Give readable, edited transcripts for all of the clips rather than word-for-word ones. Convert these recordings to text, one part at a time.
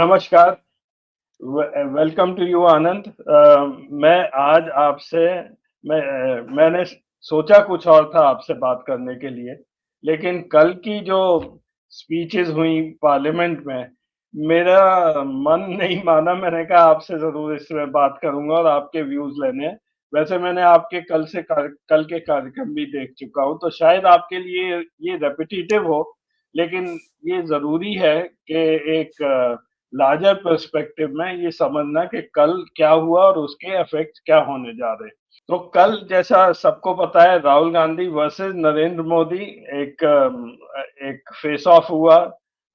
नमस्कार। Welcome to you आनंद। मैं आज आपसे मैंने सोचा कुछ और था आपसे बात करने के लिए, लेकिन कल की जो स्पीचेस हुई पार्लियामेंट में, मेरा मन नहीं माना। मैंने कहा आपसे ज़रूर इसमें बात करूँगा और आपके व्यूज़ लेने हैं। वैसे मैंने आपके कल के कार्यक्रम भी देख चुका हूँ, तो शायद आपके लिए ये रेपिटिटिव हो, लेकिन ये ज़रूरी है कि एक लार्जर पर्सपेक्टिव में ये समझना कि कल क्या हुआ और उसके इफेक्ट्स क्या होने जा रहे हैं। तो कल जैसा सबको पता है, राहुल गांधी वर्सेस नरेंद्र मोदी एक एक फेस ऑफ हुआ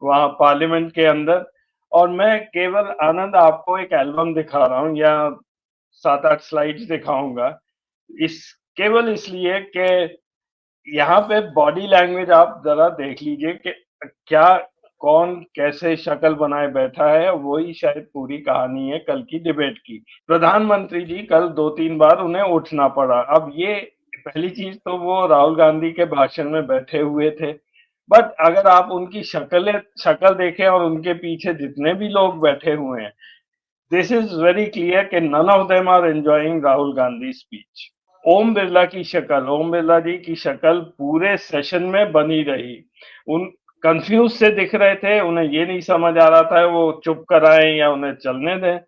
वहाँ पार्लियामेंट के अंदर। और मैं केवल आनंद आपको एक एल्बम दिखा रहा हूँ या 7-8 स्लाइड्स दिखाऊंगा, इस केवल इसलिए कि यहाँ पे बॉडी लैंग्वेज आप ज़रा देख लीजिए कि क्या कौन कैसे शक्ल बनाए बैठा है, वही शायद पूरी कहानी है कल की डिबेट की। प्रधानमंत्री जी कल 2-3 बार उन्हें उठना पड़ा। अब ये पहली चीज़ तो वो राहुल गांधी के भाषण में बैठे हुए थे, बट अगर आप उनकी शक्ल देखें और उनके पीछे जितने भी लोग बैठे हुए हैं, दिस इज वेरी क्लियर कि none of them are enjoying Rahul Gandhi speech. Om Birla ji की शक्ल पूरे सेशन में बनी रही। उन कंफ्यूज से दिख रहे थे, उन्हें ये नहीं समझ आ रहा था वो चुप कराएं या उन्हें चलने दें,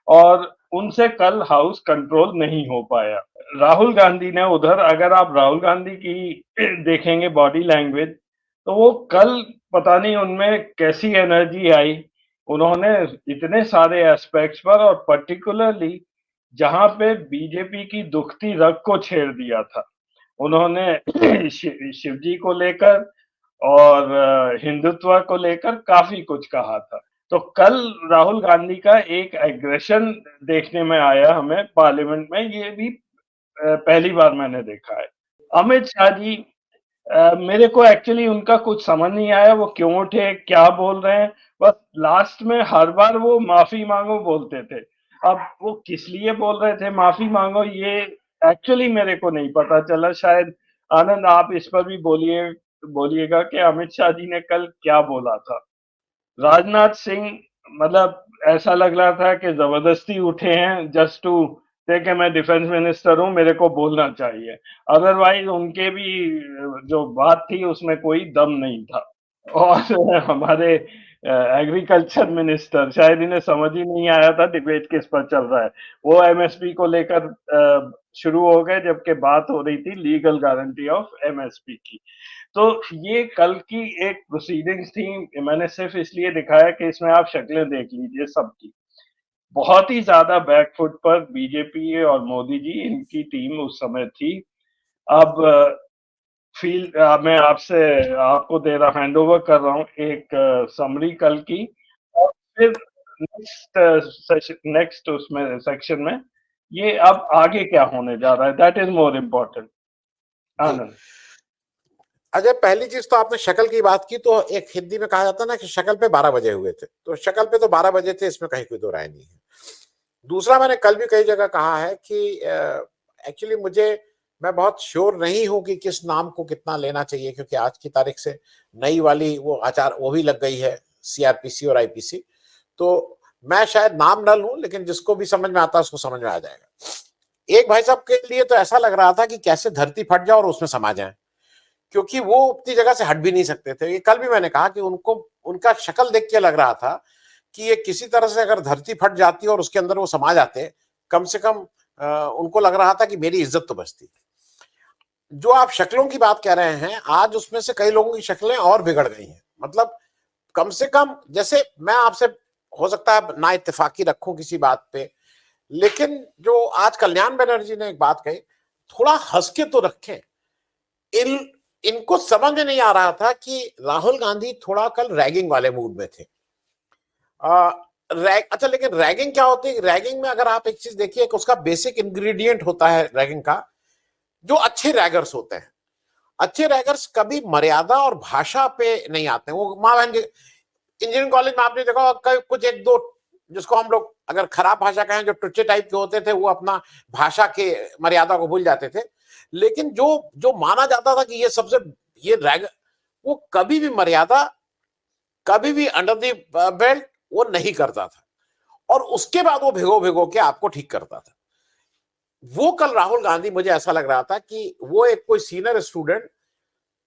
और उनसे कल हाउस कंट्रोल नहीं हो पाया। राहुल गांधी ने उधर, अगर आप राहुल गांधी की देखेंगे बॉडी लैंग्वेज, तो वो कल पता नहीं उनमें कैसी एनर्जी आई। उन्होंने इतने सारे एस्पेक्ट्स पर और पर्टिकुलरली जहां पे बीजेपी की दुखती रग को छेड़ दिया था, उन्होंने शिव जी को लेकर और हिंदुत्व को लेकर काफी कुछ कहा था। तो कल राहुल गांधी का एक एग्रेशन देखने में आया हमें पार्लियामेंट में, ये भी पहली बार मैंने देखा है। अमित शाह जी, मेरे को एक्चुअली उनका कुछ समझ नहीं आया, वो क्यों उठे, क्या बोल रहे हैं। बस लास्ट में हर बार वो माफी मांगो बोलते थे। अब वो किस लिए बोल रहे थे माफी मांगो, ये एक्चुअली मेरे को नहीं पता चला। शायद आनंद आप इस पर भी बोलिएगा कि अमित शाह जी ने कल क्या बोला था। राजनाथ सिंह, मतलब ऐसा लग रहा था कि जबरदस्ती उठे हैं जस्ट टू से कि मैं डिफेंस मिनिस्टर हूं, मेरे को बोलना चाहिए। अदरवाइज उनके भी जो बात थी उसमें कोई दम नहीं था। और हमारे एग्रीकल्चर मिनिस्टर, शायद इन्हें समझ ही नहीं आया था डिबेट किस पर चल रहा है। वो एमएसपी को लेकर शुरू हो गए, जबकि बात हो रही थी लीगल गारंटी ऑफ एमएसपी की। तो ये कल की एक प्रोसीडिंग्स थी। मैंने सिर्फ इसलिए दिखाया कि इसमें आप शक्लें देख लीजिए सबकी। बहुत ही ज्यादा बैकफुट पर बीजेपी और मोदी जी, इनकी टीम उस समय थी। अब मैं आपसे आपको दे रहा हैंड ओवर कर रहा हूँ एक समरी कल की, और फिर नेक्स्ट उसमें सेक्शन में ये अब आगे क्या होने जा रहा है, दैट इज मोर इम्पोर्टेंट। आनंद अजय, पहली चीज तो आपने शक्ल की बात की, तो एक हिंदी में कहा जाता है ना कि शक्ल पे 12 बजे हुए थे, तो शक्ल पे तो 12 बजे थे, इसमें कहीं कोई दो राय नहीं है। दूसरा, मैंने कल भी कई जगह कहा है कि एक्चुअली मैं बहुत श्योर नहीं हूं कि किस नाम को कितना लेना चाहिए, क्योंकि आज की तारीख से नई वाली वो आचार वो भी लग गई है, सीआरपीसी और आईपीसी। तो मैं शायद नाम न लूं, लेकिन जिसको भी समझ में आता है उसको समझ में आ जाएगा। एक भाई साहब के लिए तो ऐसा लग रहा था कि कैसे धरती फट जाए और उसमें समा जाए, क्योंकि वो अपनी जगह से हट भी नहीं सकते थे। ये कल भी मैंने कहा कि उनको उनका शक्ल देख के लग रहा था कि ये किसी तरह से अगर धरती फट जाती और उसके अंदर वो समा जाते, कम से कम उनको लग रहा था कि मेरी इज्जत तो बचती। जो आप शक्लों की बात कह रहे हैं, आज उसमें से कई लोगों की शक्लें और बिगड़ गई हैं। मतलब कम से कम, जैसे मैं आपसे हो सकता है ना इत्तेफाकी रखूं किसी बात पे, लेकिन जो आज कल्याण बनर्जी ने एक बात कही, थोड़ा हंस के तो रखें। इन इनको समझ में नहीं आ रहा था कि राहुल गांधी थोड़ा कल रैगिंग वाले मूड में थे। अच्छा, लेकिन रैगिंग क्या होती है? रैगिंग में अगर आप एक चीज देखिए कि उसका बेसिक इंग्रेडिएंट होता है रैगिंग का, जो अच्छे रैगर्स होते हैं। अच्छे रैगर्स कभी मर्यादा और भाषा पे नहीं आते। वो माँ बहन के इंजीनियरिंग कॉलेज में आपने देखा कुछ एक दो, जिसको हम लोग अगर खराब भाषा कहें, जो टुच्चे टाइप के होते थे, वो अपना भाषा के मर्यादा को भूल जाते थे। लेकिन जो जो माना जाता था कि ये रैग, वो कभी भी मर्यादा, कभी भी अंडर द बेल्ट वो नहीं करता था, और उसके बाद वो भिगो भिगो के आपको ठीक करता था। वो कल राहुल गांधी, मुझे ऐसा लग रहा था कि वो एक कोई सीनियर स्टूडेंट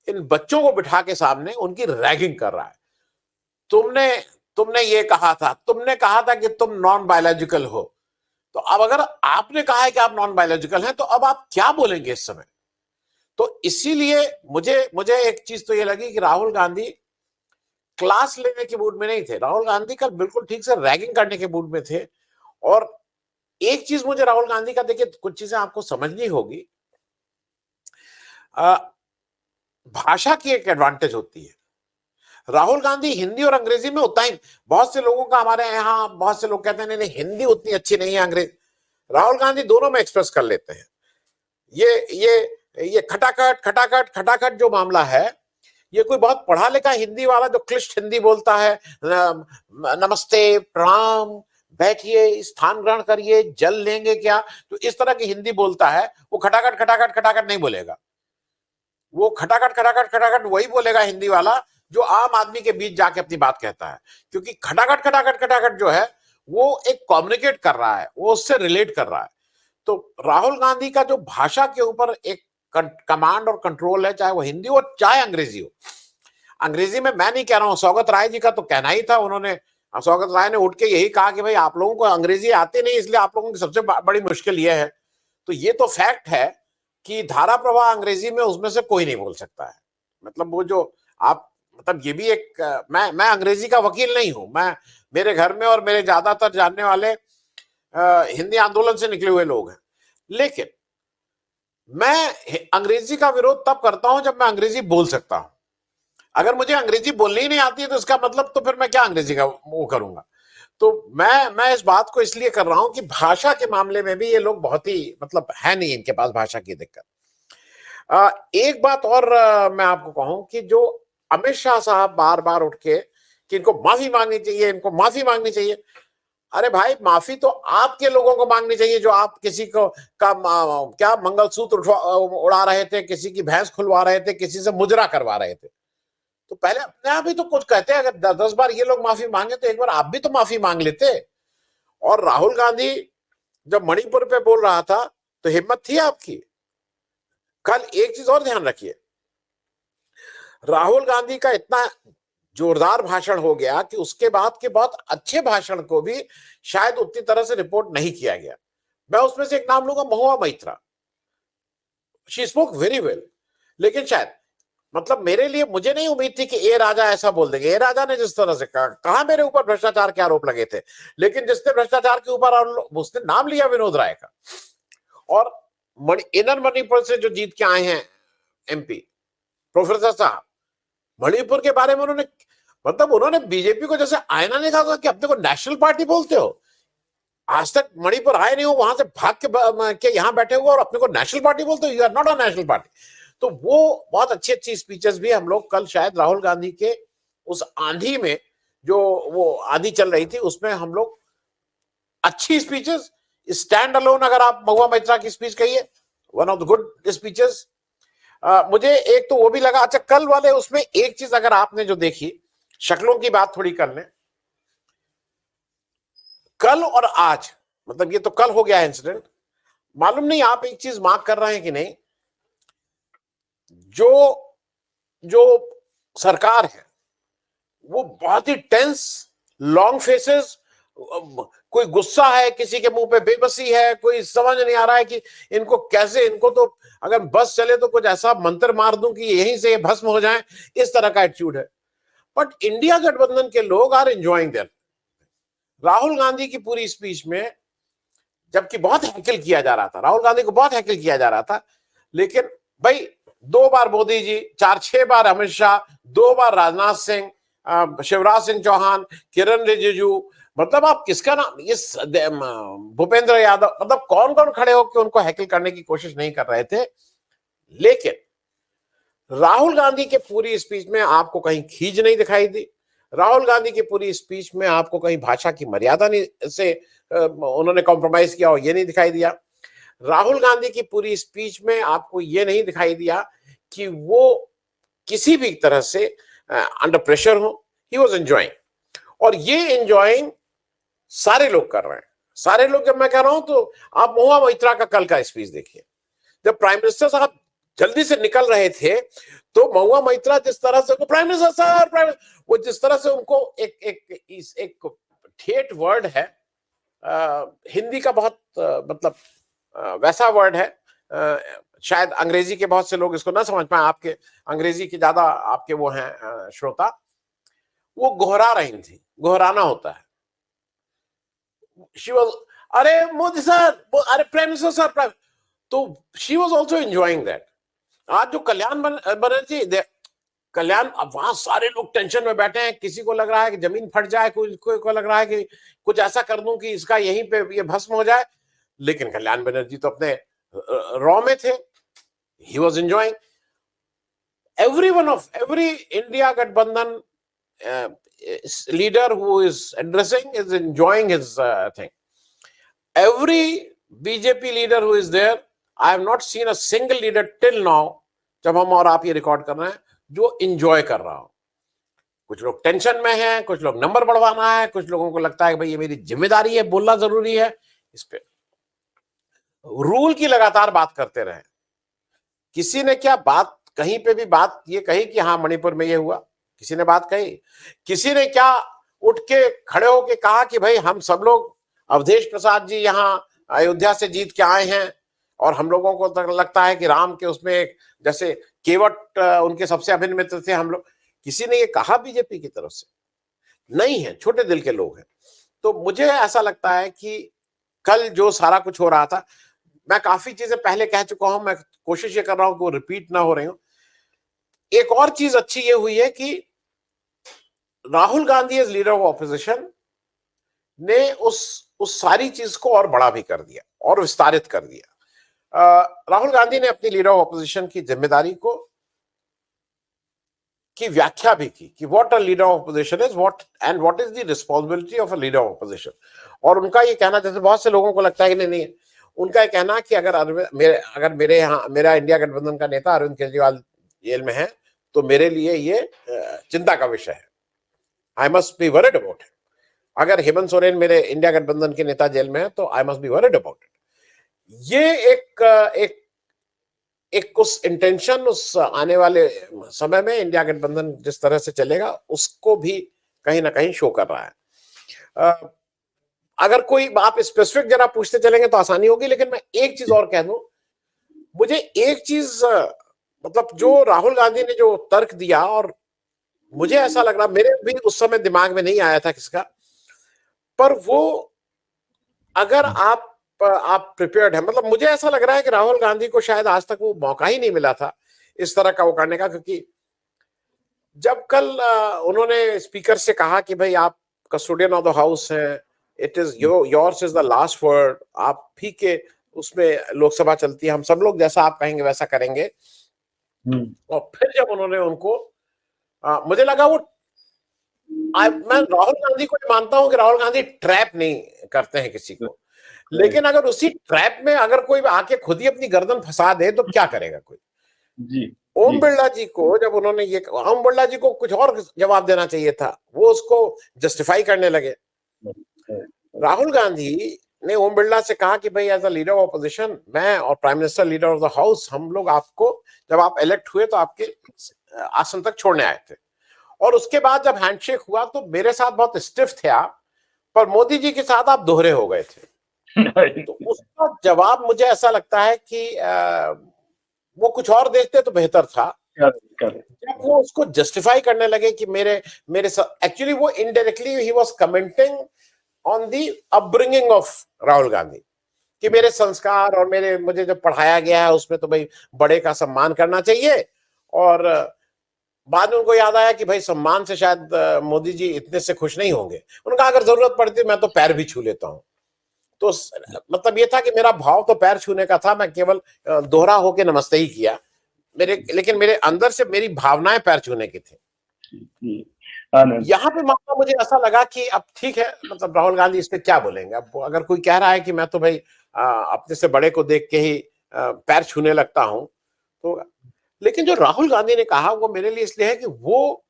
इन बच्चों को बिठा के सामने उनकी रैगिंग कर रहा है। तुमने तुमने ये कहा था, तुमने कहा था कि तुम नॉन बायोलॉजिकल हो, तो अब अगर आपने कहा है कि आप नॉन बायोलॉजिकल हैं, तो अब आप क्या बोलेंगे इस समय? तो इसीलिए मुझे मुझे एक चीज तो ये लगी कि राहुल गांधी क्लास लेने के मूड में नहीं थे। राहुल गांधी कल बिल्कुल ठीक से रैगिंग करने के मूड में थे। और एक चीज मुझे राहुल गांधी का, देखिए कुछ चीजें आपको समझनी होगी। भाषा की एक एडवांटेज होती है। राहुल गांधी हिंदी और अंग्रेजी में उतना ही, बहुत से लोगों का, हमारे यहाँ बहुत से लोग कहते हैं नहीं नहीं हिंदी उतनी अच्छी नहीं है, अंग्रेजी। राहुल गांधी दोनों में एक्सप्रेस कर लेते हैं। ये खटाखट खटाखट खटाखट जो मामला है, ये कोई बहुत पढ़ा लिखा हिंदी वाला जो क्लिष्ट हिंदी बोलता है, नमस्ते प्रणाम बैठिए स्थान ग्रहण करिए जल लेंगे क्या, तो इस तरह की हिंदी बोलता है, वो खटाखट खटाखट खटाखट नहीं बोलेगा। वो खटाखट खटाखट खटाखट वही बोलेगा हिंदी वाला जो आम आदमी के बीच जाके अपनी बात कहता है। क्योंकि खटाखट खटाखट खटाखट जो है वो एक कम्युनिकेट कर रहा है, वो उससे रिलेट कर रहा है। तो राहुल गांधी का जो भाषा के ऊपर एक कमांड और कंट्रोल है, चाहे वो हिंदी हो चाहे अंग्रेजी हो। अंग्रेजी में मैं नहीं कह रहा हूं, सौगत राय जी का तो कहना ही था, उन्होंने, सौगत राय ने उठ के यही कहा कि भाई आप लोगों को अंग्रेजी आती नहीं, इसलिए आप लोगों की सबसे बड़ी मुश्किल ये है। तो ये तो फैक्ट है कि धारा प्रवाह अंग्रेजी में उसमें से कोई नहीं बोल सकता है। मतलब वो जो आप, मतलब ये भी एक, मैं अंग्रेजी का वकील नहीं हूं, मैं, मेरे घर में और मेरे ज्यादातर जानने वाले हिंदी आंदोलन से निकले हुए लोग हैं। लेकिन मैं अंग्रेजी का विरोध तब करता हूं जब मैं अंग्रेजी बोल सकता हूं। अगर मुझे अंग्रेजी बोलनी ही नहीं आती है तो इसका मतलब, तो फिर मैं क्या अंग्रेजी का वो करूंगा। तो मैं इस बात को इसलिए कर रहा हूं कि भाषा के मामले में भी ये लोग बहुत ही, मतलब है नहीं इनके पास भाषा की दिक्कत। एक बात और मैं आपको कहूं कि जो अमित शाह साहब बार बार उठ के कि इनको माफी मांगनी चाहिए, इनको माफी मांगनी चाहिए। अरे भाई, माफी तो आपके लोगों को मांगनी चाहिए जो आप किसी को का क्या मंगलसूत्र उड़ा रहे थे, किसी की भैंस खुलवा रहे थे, किसी से मुजरा करवा रहे थे। तो पहले अपने आप ही तो कुछ कहते हैं। अगर 10 बार ये लोग माफी मांगे तो एक बार आप भी तो माफी मांग लेते। और राहुल गांधी जब मणिपुर पे बोल रहा था तो हिम्मत थी आपकी। कल एक चीज और ध्यान रखिए, राहुल गांधी का इतना जोरदार भाषण हो गया कि उसके बाद के बहुत अच्छे भाषण को भी शायद उतनी तरह से रिपोर्ट नहीं किया गया। मैं उसमें से एक नाम लूंगा, Mahua Moitra. She spoke very well, लेकिन शायद, मतलब मेरे लिए, मुझे नहीं उम्मीद थी कि ए राजा ऐसा बोल देंगे। ए राजा ने जिस तरह से कहा मेरे ऊपर भ्रष्टाचार के आरोप लगे थे, लेकिन जिसने भ्रष्टाचार के ऊपर उसने नाम लिया विनोद राय का। और इनर मणिपुर से जो जीत के आए हैं एमपी प्रोफेसर साहब, मणिपुर के बारे में उन्होंने, मतलब उन्होंने बीजेपी को जैसे आईना ने कहा कि अपने को नेशनल पार्टी बोलते हो। आज तक मणिपुर आए नहीं हो, वहां से भाग के यहां बैठे हुए और अपने को नेशनल पार्टी बोलते हो। You are not a national party. तो वो बहुत अच्छी अच्छी स्पीचेस भी हम लोग कल शायद राहुल गांधी के उस आंधी में, जो वो आंधी चल रही थी उसमें हम लोग अच्छी स्पीचेस, स्टैंड अलोन, अगर आप महुआ मैत्रा की स्पीच कहिए, one of the good speeches. मुझे एक तो वो भी लगा। अच्छा, कल वाले उसमें एक चीज अगर आपने जो देखी, शक्लों की बात थोड़ी कर लें, कल और आज, मतलब ये तो कल हो गया इंसिडेंट, मालूम नहीं आप एक चीज मार्क कर रहे हैं कि नहीं, जो जो सरकार है वो बहुत ही टेंस, लॉन्ग फेसेस, कोई गुस्सा है, किसी के मुंह पे बेबसी है, कोई समझ नहीं आ रहा है कि इनको कैसे, इनको तो अगर बस चले तो कुछ ऐसा मंत्र मार दूं कि यहीं से ये भस्म हो जाए, इस तरह का एटीट्यूड है। बट इंडिया गठबंधन के लोग are enjoying there. Rahul Gandhi की पूरी स्पीच में, जबकि बहुत हैकल किया जा रहा था, राहुल गांधी को बहुत हैकल किया जा रहा था, लेकिन भाई 2 बार मोदी जी, 4-6 बार अमित शाह, 2 बार राजनाथ सिंह, शिवराज सिंह चौहान, किरण रिजिजू, मतलब आप किसका नाम, ये भूपेंद्र यादव, मतलब कौन कौन खड़े होकर उनको हैकल करने की कोशिश नहीं कर रहे थे। लेकिन राहुल गांधी के पूरी स्पीच में आपको कहीं खींच नहीं दिखाई दी। राहुल गांधी की पूरी स्पीच में आपको कहीं भाषा की मर्यादा नहीं से उन्होंने कॉम्प्रोमाइज किया हो, ये नहीं दिखाई दिया। राहुल गांधी की पूरी स्पीच में आपको ये नहीं दिखाई दिया कि वो किसी भी तरह से अंडर प्रेशर हो। He was enjoying. और ये एंजॉइंग सारे लोग कर रहे हैं। सारे लोग जब मैं कह रहा हूं तो आप महुआ मोइत्रा का कल का स्पीच देखिए। जब प्राइम मिनिस्टर साहब जल्दी से निकल रहे थे तो महुआ मोइत्रा जिस तरह से प्राइम मिनिस्टर सर, वो जिस तरह से उनको एक ठेठ वर्ड है, हिंदी का बहुत मतलब वैसा वर्ड है, शायद अंग्रेजी के बहुत से लोग इसको ना समझ पाए, आपके अंग्रेजी के ज्यादा आपके वो हैं श्रोता, वो गोहरा रही थी, गोहराना होता है। शी वाज, अरे मोदी सर, अरे प्राइम मिनिस्टर सर, तो she was also enjoying that. आज जो कल्याण बनर्जी, कल्याण, अब वहां सारे लोग टेंशन में बैठे हैं, किसी को लग रहा है कि जमीन फट जाए, कोई को लग रहा है कि कुछ ऐसा कर दूं कि इसका यहीं पे ये भस्म हो जाए, लेकिन कल्याण बनर्जी तो अपने रॉ में थे। He was enjoying. every India Gadbandhan leader who is addressing is enjoying his thing. Every BJP leader who is there, I have not seen a single leader till now, जब हम और आप ये रिकॉर्ड कर रहे हैं, जो इंजॉय कर रहा हो। कुछ लोग टेंशन में हैं, कुछ लोग नंबर बढ़वाना है, कुछ लोगों को लगता है कि भाई ये मेरी जिम्मेदारी है, बोलना जरूरी है। इस पे रूल की लगातार बात करते रहे। किसी ने क्या बात, कहीं पे भी बात ये कही कि हाँ मणिपुर में ये हुआ, किसी ने बात कही? किसी ने क्या उठ के खड़े होके कहा कि भाई हम सब लोग, अवधेश प्रसाद जी यहाँ अयोध्या से जीत के आए हैं और हम लोगों को तक लगता है कि राम के उसमें जैसे केवट उनके सबसे अभिन्न मित्र थे हम लोग, किसी ने ये कहा बीजेपी की तरफ से? नहीं है, छोटे दिल के लोग हैं। तो मुझे ऐसा लगता है कि कल जो सारा कुछ हो रहा था, मैं काफी चीजें पहले कह चुका हूं, मैं कोशिश ये कर रहा हूं कि वो रिपीट ना हो रही हो। एक और चीज अच्छी ये हुई है कि Rahul Gandhi as leader of opposition ने उस सारी चीज को और बड़ा भी कर दिया और विस्तारित कर दिया। राहुल गांधी ने अपनी लीडर ऑफ ऑपोजिशन की जिम्मेदारी की व्याख्या भी की कि what a leader of opposition is, what is the responsibility of a leader of opposition. और उनका ये कहना, जैसे बहुत से लोगों को लगता है कि नहीं, उनका ये कहना कि अगर मेरे यहाँ मेरा इंडिया गठबंधन का नेता अरविंद केजरीवाल जेल में है तो मेरे लिए ये चिंता का विषय है, I must be worried about it. अगर हेमंत सोरेन मेरे इंडिया गठबंधन के नेता जेल में है तो I must be worried about it. ये एक उस इंटेंशन, उस आने वाले समय में इंडिया गठबंधन जिस तरह से चलेगा उसको भी कहीं ना कहीं शो कर रहा है। अगर कोई आप स्पेसिफिक जरा पूछते चलेंगे तो आसानी होगी, लेकिन मैं एक चीज और कह दूं, मुझे एक चीज मतलब जो राहुल गांधी ने जो तर्क दिया, और मुझे ऐसा लग रहा, मेरे भी उस समय दिमाग में नहीं आया था किसका, पर वो अगर आप प्रिपेयर्ड है, मतलब मुझे ऐसा लग रहा है कि राहुल गांधी को शायद आज तक वो मौका ही नहीं मिला था इस तरह का वो करने का। क्योंकि जब कल उन्होंने स्पीकर से कहा कि भाई आप कस्टोडियन ऑफ द हाउस हैं, it is yours is the last word, आप ही के उसमें लोकसभा चलती है, हम सब लोग जैसा आप कहेंगे वैसा करेंगे। और फिर जब उन्होंने उनको मुझे लगा वो मैं राहुल गांधी को मानता हूं कि राहुल गांधी ट्रैप नहीं करते हैं किसी को, लेकिन अगर उसी ट्रैप में अगर कोई आके खुद ही अपनी गर्दन फंसा दे तो क्या करेगा कोई? जी, ओम बिरला जी को जब उन्होंने ये, ओम बिरला जी को कुछ और जवाब देना चाहिए था, वो उसको जस्टिफाई करने लगे। राहुल गांधी ने ओम बिरला से कहा कि भाई as a leader of opposition, मैं और prime minister leader of the house, हम लोग आपको, जब आप इलेक्ट हुए तो आपके आसन तक छोड़ने आए थे, और उसके बाद जब हैंडशेक हुआ तो मेरे साथ बहुत स्टिफ थे आप, पर मोदी जी के साथ आप दोहरे हो गए थे। तो उसका जवाब मुझे ऐसा लगता है कि वो कुछ और देते तो बेहतर था। जब वो उसको जस्टिफाई करने लगे कि मेरे एक्चुअली वो indirectly he was commenting on the upbringing of Rahul Gandhi, कि मेरे संस्कार और मुझे जो पढ़ाया गया है उसमें तो भाई बड़े का सम्मान करना चाहिए। और बाद में उनको याद आया कि भाई सम्मान से शायद मोदी जी इतने से खुश नहीं होंगे। उनका अगर जरूरत पड़ती मैं तो पैर भी छू लेता हूं। तो मतलब ये था कि मेरा भाव तो पैर छूने का था, मैं केवल दोहरा होके नमस्ते ही किया, लेकिन मेरे अंदर से मेरी भावनाएं पैर छूने की थी। यहाँ पे मामला मुझे ऐसा लगा कि अब ठीक है, मतलब राहुल गांधी इस पे क्या बोलेंगे। अब अगर कोई कह रहा है कि मैं तो भाई अपने से बड़े को देख के ही पैर छूने लगता हूं, तो लेकिन जो राहुल गांधी ने कहा वो मेरे लिए इसलिए है कि वो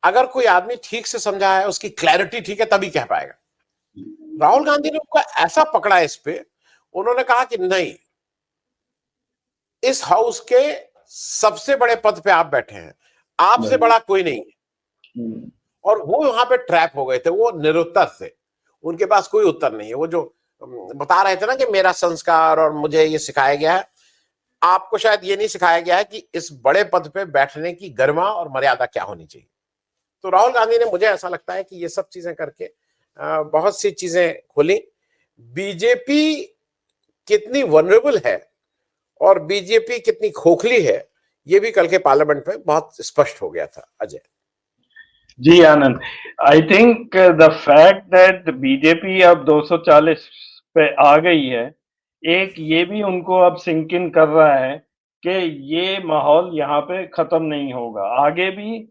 अगर कोई आदमी ठीक से समझा है, उसकी क्लैरिटी ठीक है, तभी कह पाएगा। राहुल गांधी ने उनको ऐसा पकड़ा इस पे, उन्होंने कहा कि नहीं, इस हाउस के सबसे बड़े पद पे आप बैठे हैं, आपसे बड़ा कोई नहीं है। और वो वहां पे ट्रैप हो गए थे, वो निरुत्तर थे, उनके पास कोई उत्तर नहीं है। वो जो बता रहे थे ना कि मेरा संस्कार और मुझे ये सिखाया गया है, आपको शायद ये नहीं सिखाया गया है कि इस बड़े पद पे बैठने की गरिमा और मर्यादा क्या होनी चाहिए। तो राहुल गांधी ने, मुझे ऐसा लगता है कि ये सब चीजें करके बहुत सी चीजें खोली। बीजेपी कितनी वनरेबल है और बीजेपी कितनी खोखली है, ये भी कल के पार्लियामेंट में बहुत स्पष्ट हो गया था। Ajay ji Anand, I think the fact that BJP अब 240 पे आ गई है, एक ये भी उनको अब सिंक इन कर रहा है कि ये माहौल यहाँ पे खत्म नहीं होगा, आगे भी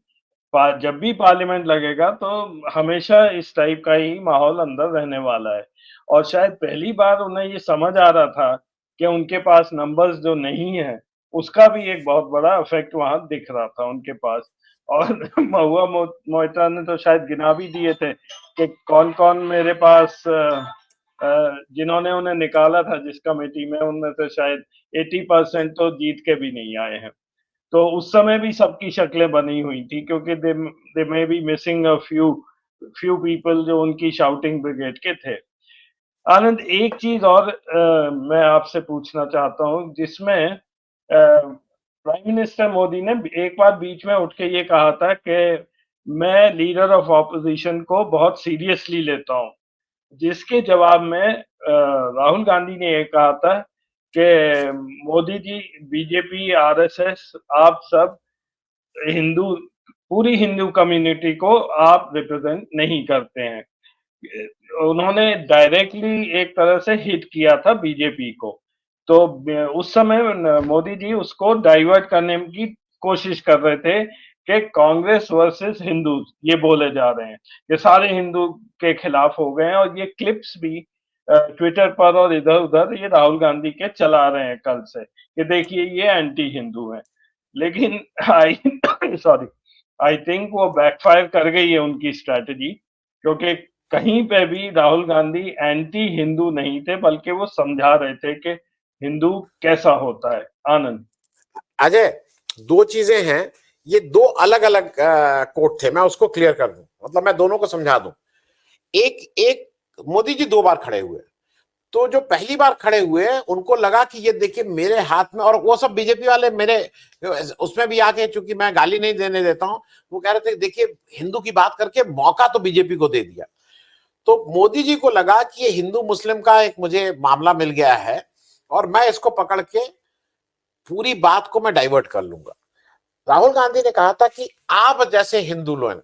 जब भी पार्लियामेंट लगेगा तो हमेशा इस टाइप का ही माहौल अंदर रहने वाला है। और शायद पहली बार उन्हें ये समझ आ रहा था कि उनके पास नंबर्स जो नहीं है, उसका भी एक बहुत बड़ा इफेक्ट वहां दिख रहा था उनके पास। और महुआ मोइत्रा ने तो शायद गिना भी दिए थे कि कौन कौन मेरे पास जिन्होंने उन्हें निकाला था जिस कमेटी में, उनमें से शायद 80% तो जीत के भी नहीं आए हैं। तो उस समय भी सबकी शक्लें बनी हुई थी, क्योंकि they may be missing a few people जो उनकी शाउटिंग ब्रिगेड के थे। आनंद, एक चीज और मैं आपसे पूछना चाहता हूँ, जिसमें प्राइम मिनिस्टर मोदी ने एक बार बीच में उठ के ये कहा था कि मैं लीडर ऑफ ऑपोजिशन को बहुत सीरियसली लेता हूँ, जिसके जवाब में राहुल गांधी ने ये कहा था कि मोदी जी, बीजेपी, आरएसएस, आप सब हिंदू, पूरी हिंदू कम्युनिटी को आप रिप्रेजेंट नहीं करते हैं। उन्होंने डायरेक्टली एक तरह से हिट किया था बीजेपी को। तो उस समय मोदी जी उसको डाइवर्ट करने की कोशिश कर रहे थे कि कांग्रेस वर्सेस हिंदू ये बोले जा रहे हैं, ये सारे हिंदू के खिलाफ हो गए हैं। और ये क्लिप्स भी ट्विटर पर और इधर उधर ये राहुल गांधी के चला रहे हैं कल से, कि देखिए ये एंटी हिंदू है। लेकिन आई सॉरी, आई थिंक वो बैकफायर कर गई है उनकी स्ट्रेटजी, क्योंकि कहीं पे भी राहुल गांधी एंटी हिंदू नहीं थे, बल्कि वो समझा रहे थे कि हिंदू कैसा होता है। आनंद, अजय, दो चीजें हैं, ये दो अलग अलग कोट थे, मैं उसको क्लियर कर दूं, मतलब मैं दोनों को समझा दूं। एक एक मोदी जी दो बार खड़े हुए, तो जो पहली बार खड़े हुए उनको लगा कि ये देखिए मेरे हाथ में, और वो सब बीजेपी वाले मेरे उसमें भी आके, चूंकि मैं गाली नहीं देने देता हूं, वो कह रहे थे देखिए हिंदू की बात करके मौका तो बीजेपी को दे दिया। तो मोदी जी को लगा कि ये हिंदू मुस्लिम का एक मुझे मामला मिल गया है और मैं इसको पकड़ के पूरी बात को मैं डाइवर्ट कर लूंगा। राहुल गांधी ने कहा था कि आप जैसे हिंदू लोग हैं।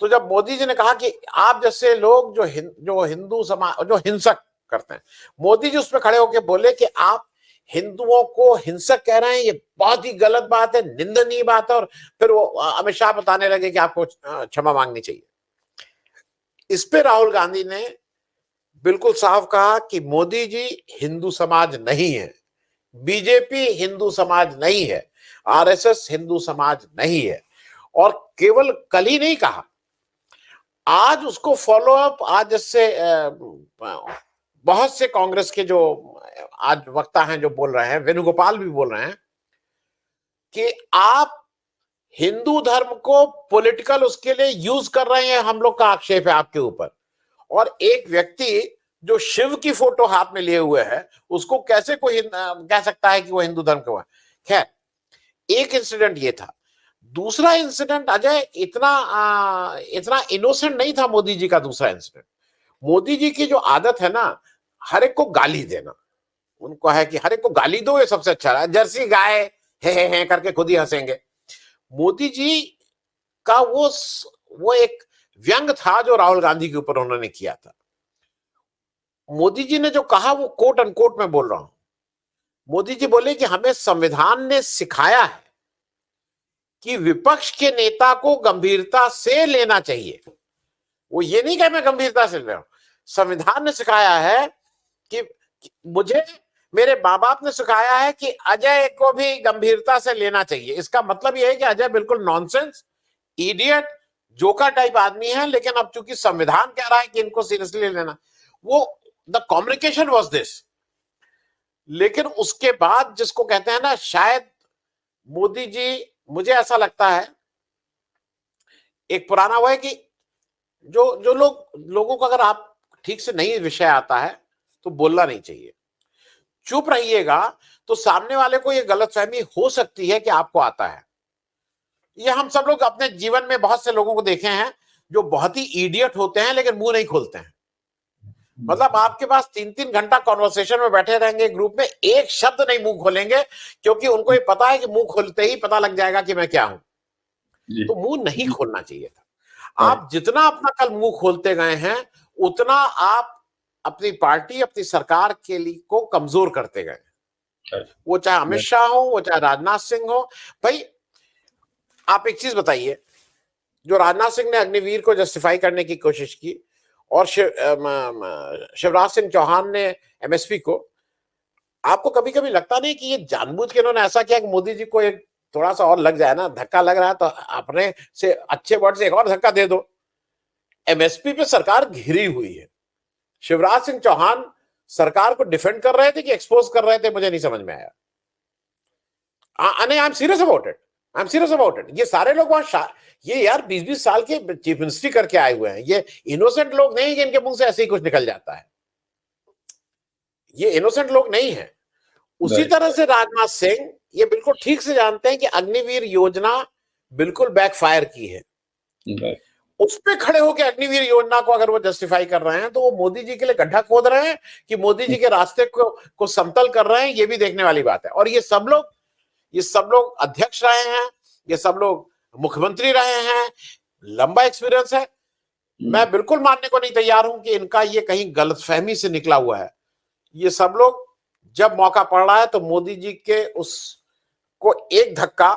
तो जब मोदी जी ने कहा कि आप जैसे लोग जो हिंदू समाज जो हिंसक करते हैं, मोदी जी उसमें खड़े होकर बोले कि आप हिंदुओं को हिंसक कह रहे हैं, ये बहुत ही गलत बात है, निंदनीय बात है। और फिर वो अमित शाह बताने लगे कि आपको क्षमा मांगनी चाहिए। इस पे राहुल गांधी ने बिल्कुल साफ कहा कि मोदी जी हिंदू समाज नहीं है, बीजेपी हिंदू समाज नहीं है, आरएसएस हिंदू समाज नहीं है। और केवल कल ही नहीं कहा, आज उसको फॉलो अप, आज जैसे बहुत से कांग्रेस के जो आज वक्ता हैं जो बोल रहे हैं, वेणुगोपाल भी बोल रहे हैं कि आप हिंदू धर्म को पॉलिटिकल उसके लिए यूज कर रहे हैं, हम लोग का आक्षेप है आपके ऊपर। और एक व्यक्ति जो शिव की फोटो हाथ में लिए हुए है, उसको कैसे कोई कह सकता है कि वो हिंदू धर्म का है। खैर, एक इंसिडेंट ये था। दूसरा इंसिडेंट अजय इतना इनोसेंट नहीं था मोदी जी का। दूसरा इंसिडेंट, मोदी जी की जो आदत है ना, हर एक को गाली देना, उनको है कि हर एक को गाली दो, ये सबसे अच्छा है, जर्सी गाय है करके खुद ही हंसेंगे। मोदी जी का वो एक व्यंग था जो राहुल गांधी के ऊपर उन्होंने किया था। मोदी जी ने जो कहा वो कोट अनकोट में बोल रहा हूं। मोदी जी बोले कि हमें संविधान ने सिखाया है कि विपक्ष के नेता को गंभीरता से लेना चाहिए। वो ये नहीं कहे मैं गंभीरता से ले रहा हूं, संविधान ने सिखाया है कि मुझे, मेरे माँ बाप ने सिखाया है कि अजय को भी गंभीरता से लेना चाहिए। इसका मतलब यह है कि अजय बिल्कुल नॉनसेंस, इडियट जोकर टाइप आदमी है, लेकिन अब चूंकि संविधान कह रहा है कि इनको सीरियसली ले लेना, वो द कम्युनिकेशन वॉज दिस। लेकिन उसके बाद जिसको कहते हैं ना, शायद मोदी जी, मुझे ऐसा लगता है, एक पुराना वो है कि जो जो लोगों को अगर आप ठीक से नहीं विषय आता है तो बोलना नहीं चाहिए, चुप रहिएगा, तो सामने वाले को ये गलतफहमी हो सकती है कि आपको आता है। ये हम सब लोग अपने जीवन में बहुत से लोगों को देखे हैं जो बहुत ही इडियट होते हैं लेकिन मुंह नहीं खोलते हैं। मतलब आपके पास 3-3 घंटा कॉन्वर्सेशन में बैठे रहेंगे ग्रुप में, एक शब्द नहीं मुंह खोलेंगे, क्योंकि उनको ये पता है कि मुंह खोलते ही पता लग जाएगा कि मैं क्या हूं। तो मुंह नहीं खोलना चाहिए था। आप जितना अपना कल मुंह खोलते गए हैं, उतना आप अपनी पार्टी, अपनी सरकार के लिए को कमजोर करते गए। वो चाहे अमित शाह हो, वो चाहे राजनाथ सिंह हो। भाई आप एक चीज बताइए, जो राजनाथ सिंह ने अग्निवीर को जस्टिफाई करने की कोशिश की और शिवराज सिंह चौहान ने एमएसपी को, आपको कभी कभी लगता नहीं कि ये जानबूझ के इन्होंने ऐसा किया कि मोदी जी को एक थोड़ा सा और लग जाए ना, धक्का लग रहा है तो अपने से अच्छे वर्ड से एक और धक्का दे दो। एमएसपी पे सरकार घिरी हुई है। शिवराज सिंह चौहान सरकार को डिफेंड कर रहे थे कि एक्सपोज कर रहे थे, मुझे नहीं समझ में आया। I am serious about it, I am serious about it. ये सारे लोग वहां, ये यार 20-20 साल के चीफ मिनिस्ट्री करके आए हुए हैं, ये इनोसेंट लोग नहीं कि इनके मुंह से ऐसे ही कुछ निकल जाता है। ये इनोसेंट लोग नहीं है। उसी तरह से राजनाथ सिंह ये बिल्कुल ठीक से जानते हैं कि अग्निवीर योजना बिल्कुल बैकफायर की है। उस पे खड़े होकर अग्निवीर योजना को अगर वो जस्टिफाई कर रहे हैं, तो वो मोदी जी के लिए गड्ढा खोद रहे हैं कि मोदी जी के रास्ते को समतल कर रहे हैं, ये भी देखने वाली बात है। और ये सब लोग अध्यक्ष रहे हैं, ये सब लोग मुख्यमंत्री रहे हैं, लंबा एक्सपीरियंस है। मैं बिल्कुल मानने को नहीं तैयार हूं कि इनका ये कहीं गलतफहमी से निकला हुआ है। ये सब लोग जब मौका पड़ रहा है तो मोदी जी के उसको एक धक्का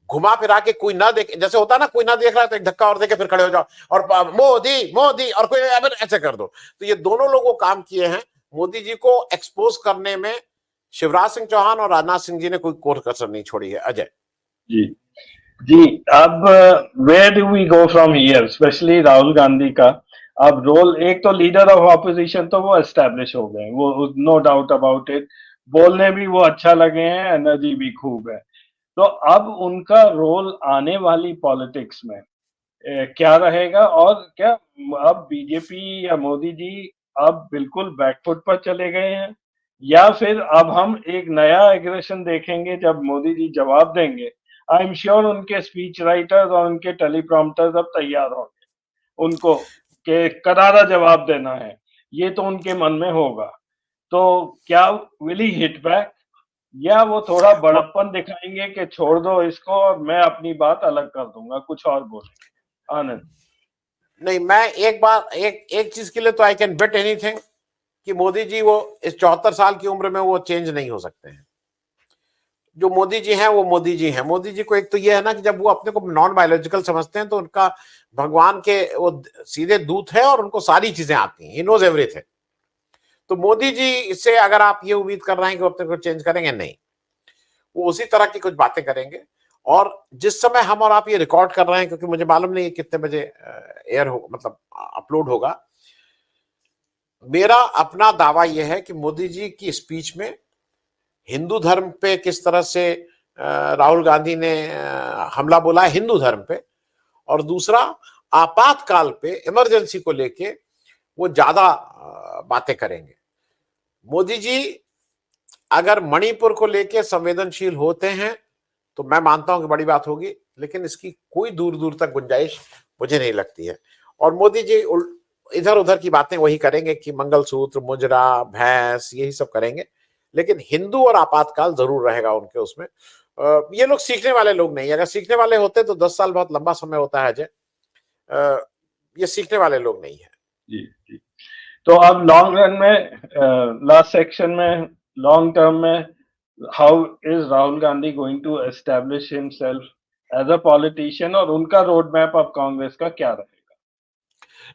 घुमा फिरा के, कोई ना देखे, जैसे होता है ना, कोई ना देख रहा है तो एक धक्का और देके फिर खड़े हो जाओ और मोदी मोदी और कोई ऐसे कर दो। तो ये दोनों लोगों काम किए हैं मोदी जी को एक्सपोज करने में। शिवराज सिंह चौहान और राजनाथ सिंह जी ने कोई कोर कसर नहीं छोड़ी है। अजय जी जी, अब where do we go from here, especially Rahul Gandhi का अब रोल, एक तो लीडर ऑफ ऑपोजिशन तो वो एस्टेब्लिश हो गए, वो नो डाउट अबाउट इट, बोलने भी वो अच्छा लगे हैं, एनर्जी भी खूब है। तो अब उनका रोल आने वाली पॉलिटिक्स में क्या रहेगा, और क्या अब बीजेपी या मोदी जी अब बिल्कुल बैकफुट पर चले गए हैं, या फिर अब हम एक नया एग्रेशन देखेंगे जब मोदी जी जवाब देंगे। आई एम श्योर उनके स्पीच राइटर्स और उनके टेलीप्रॉम्प्टर्स अब तैयार होंगे उनको के करारा जवाब देना है, ये तो उनके मन में होगा। तो क्या विल ही हिट बैक, या वो थोड़ा बड़प्पन दिखाएंगे कि छोड़ दो इसको और मैं अपनी बात अलग कर दूंगा, कुछ और बोलेंगे? आनंद नहीं, मैं एक चीज के लिए तो आई कैन बेट एनीथिंग कि मोदी जी वो इस 74 साल की उम्र में वो चेंज नहीं हो सकते हैं। जो मोदी जी हैं वो मोदी जी हैं। मोदी जी को एक तो ये है ना कि जब वो अपने को नॉन बायोलॉजिकल समझते हैं तो उनका भगवान के वो सीधे दूत है और उनको सारी चीजें आती हैं, ही नोज एवरीथिंग। तो मोदी जी इससे अगर आप ये उम्मीद कर रहे हैं कि वो अपने को चेंज करेंगे, नहीं, वो उसी तरह की कुछ बातें करेंगे। और जिस समय हम और आप ये रिकॉर्ड कर रहे हैं, क्योंकि मुझे मालूम नहीं है कितने बजे एयर हो, मतलब अपलोड होगा, मेरा अपना दावा यह है कि मोदी जी की स्पीच में हिंदू धर्म पे किस तरह से राहुल गांधी ने हमला बोला है हिंदू धर्म पे, और दूसरा आपातकाल पे, इमरजेंसी को लेके वो ज्यादा बातें करेंगे। मोदी जी अगर मणिपुर को लेके संवेदनशील होते हैं तो मैं मानता हूं कि बड़ी बात होगी, लेकिन इसकी कोई दूर दूर तक गुंजाइश मुझे नहीं लगती है। और मोदी जी इधर उधर की बातें वही करेंगे कि मंगलसूत्र, मुजरा, भैंस, यही सब करेंगे, लेकिन हिंदू और आपातकाल जरूर रहेगा उनके उसमें। ये लोग सीखने वाले लोग नहीं, अगर सीखने वाले होते तो 10 साल बहुत लंबा समय होता है अजय। ये सीखने वाले लोग नहीं है। जी जी, तो अब लॉन्ग रन में, लास्ट सेक्शन में, लॉन्ग टर्म में, how is Rahul Gandhi going to establish himself as a politician, और उनका रोड मैप अब कांग्रेस का क्या रहेगा?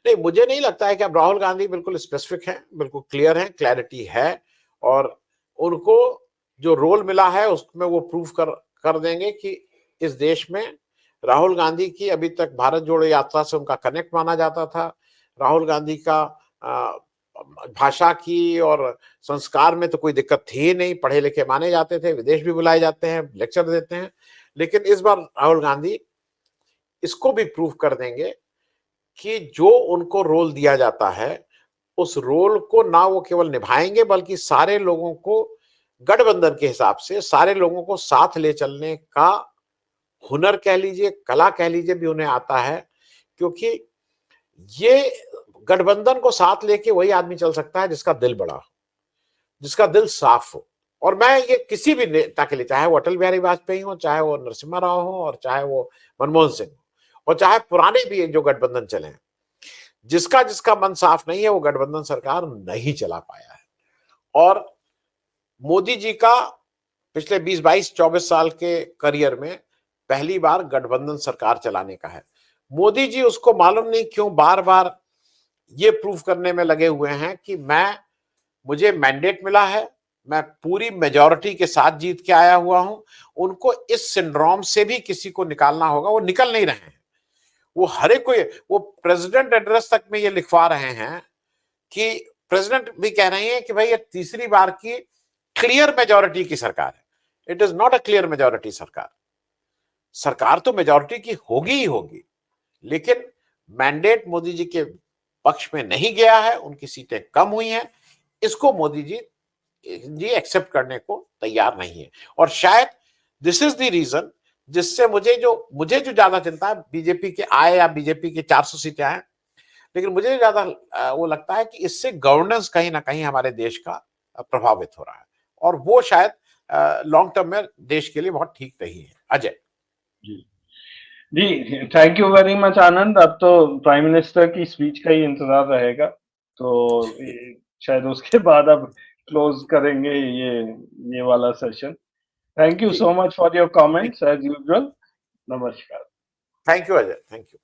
नहीं, मुझे नहीं लगता है कि अब राहुल गांधी बिल्कुल स्पेसिफिक है, बिल्कुल क्लियर है, क्लैरिटी है, और उनको जो रोल मिला है उसमें वो प्रूव कर देंगे कि इस देश में राहुल गांधी की अभी तक भारत जोड़ो यात्रा से उनका कनेक्ट माना जाता था। राहुल गांधी का भाषा की और संस्कार में तो कोई दिक्कत थी ही नहीं, पढ़े लिखे माने जाते थे, विदेश भी बुलाए जाते हैं, लेक्चर देते हैं। लेकिन इस बार राहुल गांधी इसको भी प्रूव कर देंगे कि जो उनको रोल दिया जाता है, उस रोल को ना वो केवल निभाएंगे बल्कि सारे लोगों को गठबंधन के हिसाब से सारे लोगों को साथ ले चलने का हुनर कह लीजिए, कला कह लीजिए, भी उन्हें आता है। क्योंकि ये गठबंधन को साथ लेके वही आदमी चल सकता है जिसका दिल बड़ा हो, जिसका दिल साफ हो। और मैं ये किसी भी नेता के लिए, चाहे वो अटल बिहारी वाजपेयी हो, चाहे वो नरसिम्हा राव हो, और चाहे वो मनमोहन सिंह हो, और चाहे पुराने भी जो गठबंधन चले हैं, जिसका जिसका मन साफ नहीं है वो गठबंधन सरकार नहीं चला पाया है। और मोदी जी का पिछले 20, 22, 24 साल के करियर में पहली बार गठबंधन सरकार चलाने का है। मोदी जी उसको मालूम नहीं क्यों बार बार ये प्रूव करने में लगे हुए हैं कि मुझे मैंडेट मिला है, मैं पूरी मेजॉरिटी के साथ जीत के आया हुआ हूं। उनको इस सिंड्रोम से भी किसी को निकालना होगा, वो निकल नहीं रहे हैं। वो हर एक को वो प्रेसिडेंट एड्रेस तक में ये लिखवा रहे हैं कि प्रेसिडेंट भी कह रहे हैं कि भाई ये तीसरी बार की क्लियर मेजॉरिटी की सरकार है। It is not a clear majority सरकार। सरकार तो मेजॉरिटी की होगी ही होगी, लेकिन मैंडेट मोदी जी के पक्ष में नहीं गया है, उनकी सीटें कम हुई हैं। इसको मोदी जी एक्सेप्ट करने को तैयार नहीं है। और शायद दिस इज द रीजन जिससे मुझे जो ज्यादा चिंता है, बीजेपी के आए या बीजेपी के 400 सीटें आए, लेकिन मुझे ज्यादा वो लगता है कि इससे गवर्नेंस कहीं ना कहीं हमारे देश का प्रभावित हो रहा है, और वो शायद लॉन्ग टर्म में देश के लिए बहुत ठीक नहीं है। Ajay ji, thank you very much आनंद। अब तो प्राइम मिनिस्टर की स्पीच का ही इंतजार रहेगा, तो शायद उसके बाद अब क्लोज करेंगे ये वाला session. Thank you so much for your comments as usual. नमस्कार। Thank you Ajay, thank you.